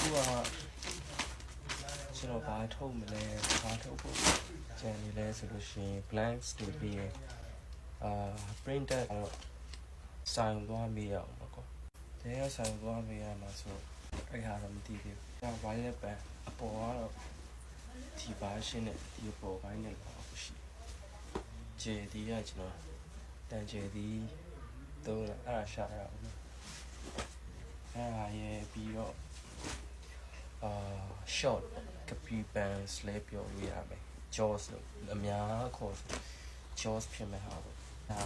ကျွန်တော်ဘာထုတ်မလဲဘာထုတ်ဖို့ကြံနေလဲဆိုလို့ရှိရင် blanks တွေပြီးရင်printer တော့ဆိုင်သွားမေးရအောင်ပေါ့ကွာ။ဒါရဆိုင်သွားမေးရမှာဆိုအဲ့ဟာတော့မသိသေးဘူး။ဒါ violet pen အပေါ်ကတော့ဒီဘာရှင်းနဲ့ဒီပေါ်ပိုင်းနဲ့တော့ရှိ။ကျေဒီကကျွန်တော်တန်ကျေဒီသုံးအဲ့ဒါရှာရအောင်နော်။အဲ့ဒါရဲ့ပြီးတော့short ကပီပန်စလဲပြောလို့ရမယ် jaws လို့အများခေါ် jaws ဖြစ်မဲ့ဟာပေါ့ဒါ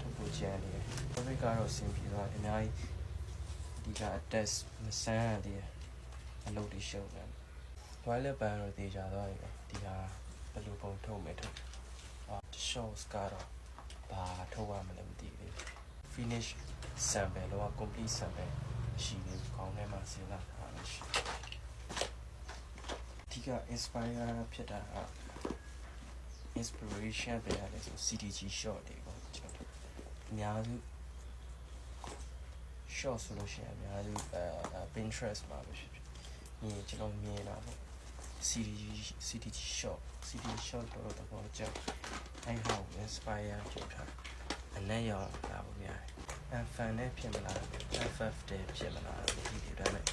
ထုတ်ဖို့ကြံနေတယ် topic ကတော့ဆင်ပြေသွားအများကြီးဒီက test မစမ်းရသေးအလုပ်တွေရှုပ်နေတယ် violet pen တော့တေချာသွားပြီပဲဒီဟာဘယ်လိုပုံထုတ်မယ်ထုတ်shorts ကတော့ဘာထုတ်ရမလဲမသိဘူး finish sample တော့ complete sample ရှိနေခေါင်းထဲမှာစဉ်းစားထားတာရှိဒီက inspire ဖြစ်တာက inspiration ပဲရတယ်ဆို CDG short တွေပေါ့ကျွန်တော်အများစု short ဆိုလို့ရှိရင်အများစုPinterest မှာပဲဖြစ်ဖြစ်မြင်ကျွန်တော်မြင်တာပေါ့ CDG short တော့တော့ကြောက်အဲ့ဟော inspire ဖြစ်တာအနက်ရောလာဖို့များတယ် fan နဲ့ဖြစ်မလား FF တဲ့ဖြစ်မလားဒီလိုဒါပေမဲ့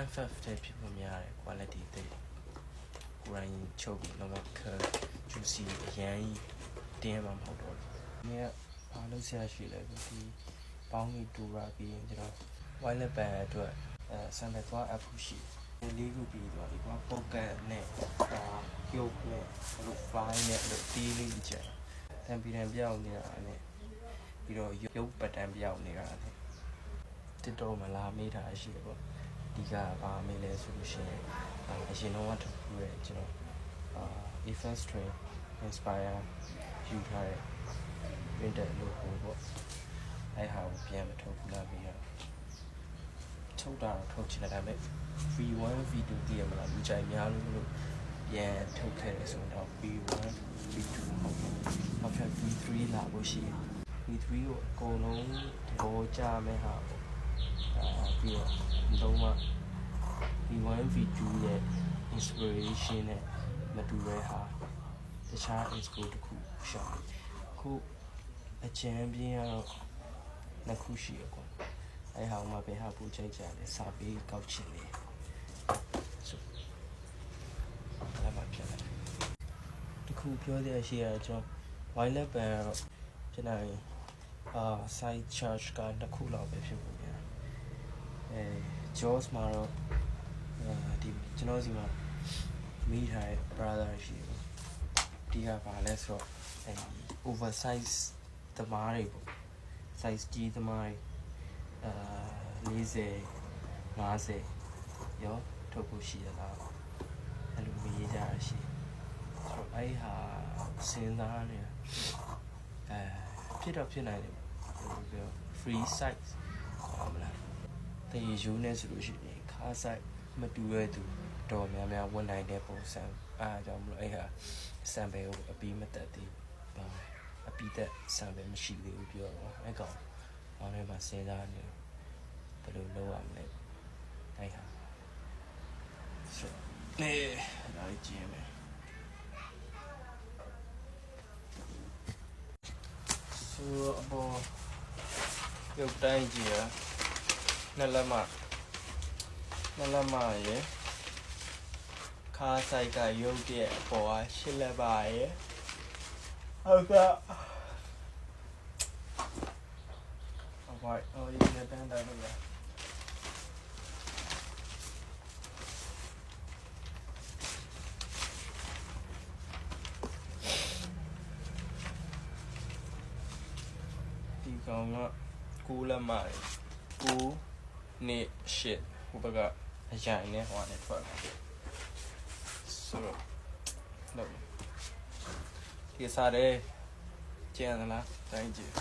FF တဲ့ဖြစ်ဖို့များတယ် quality တဲ့ကိုယ်တိုင်ချုပ်ပြီးတော့ခါ juicy အရင်တင်းမှာမဟုတ်တော့ဘူး။ဒီကဘာလို့ဆရာရှိလဲဒီပေါင်းပြီးတူရာပြီးရင်ကျွန်တော် violet pen အတွက် sample သွားအပ်ဖို့ရှိတယ်။လေးခုပြီးသွားပြီကွာ pocket နဲ့ရုပ်နဲ့ဘလို့ file နဲ့ဘလို့တီးလေးချက်တံပီတံပြောင်းနေတာနဲ့ပြီးတော့ရုပ်ပတ်တံပြောင်းနေတာနဲ့တစ်တော့မလာမေးတာရှိတယ်ပေါ့ဒီကဘာမေးလဲဆိုလို့ရှိရင်အရင်တော့ထုတ်ပြီးရကျွန်တော်defense train inspire ယူထားတဲ့ printer လို့ပေါ့အဲ့ဟာကိုပြန်မထုတ်ဘူးလားပြီးတော့ထုတ်တာတော့ထုတ်ချင်တယ်ဒါပေမဲ့ V1 V2 တည်းရမလားလူကြိုက်များလို့ပြန်ထုတ်ခဲ့တယ်ဆိုတော့ V1 V2 ဟုတ်တယ်နောက်ထပ် V3 လာဖို့ရှိတယ် V3 ကိုအကုန်လုံးသဘောကျမဲ့ဟာပေါ့ပြီးတော့လုံးဝ V1 V2 ရဲ့ inspiration နဲ့မတူတဲ့ဟာတခြား expo တစ်ခုရှာခုအချမ်းပြင်းကတော့နှစ်ခုရှိရကွာအဲ့ဟာမှပဲဟာပူချိတ်ကြတယ်စာပေးကောက်ချင်လေဆိုအဲ့မှာဖြစ်တယ်တခုပြောရရှိရကျွန်တော် violet pen ကတော့ဖြစ်နိုင်side charge ကတစ်ခုလောက်ပဲဖြစ်ဖို့များjaws မှာတော့ဒီကျွန်တော်စီမှာမိထားတဲ့ brother ရှိတယ်ဒီကပါလဲဆိုတော့oversize သမားတွေပေါ့ size ကြီးသမားတွေ40 50ရောထုတ်ဖို့ရှိရလားအဲ့လိုမေးကြရရှိဆိုတော့အဲ့ဟာစဉ်းစားနေတာဖြစ်တော့ဖြစ်နိုင်တယ်ပြော free size ဟုတ်မလားတည်ယူနေဆိုလို့ရှိရင်ခါ size မတူရတဲ့သူတော်များများဝန်နိုင်တဲ့ပုံစံအားကြောင့်မလို့အဲ့ဟာ sample ကိုအပြီးမတက်သေးဘူးအပြီးတက် sample မရှိသေးဘူးပြောတော့အဲ့ကောင်အောင်းထဲမှာစဉ်းစားနေဘယ်လိုလုပ်ရမလဲအဲ့ဟာဆိုနေဒါလေးကြည့်ရမယ်ဆိုအပေါ်ရုပ်တိုင်းကြည့်ရနှစ်လက်မရယ်ခါဆိုင်ကရုပ်တဲ့အပေါ်ကရှစ်လက်ပါရယ်ဟုတ်ကဲ့alright you can bend that overဒီကောင်က9လက်မရယ်9နှစ်8ဟိုဘက်ကအရင်နဲ့ဟိုကနေထွက်လာဆိုတော့ဒီစားတယ်ကျန်သလားတိုင်းကြည့်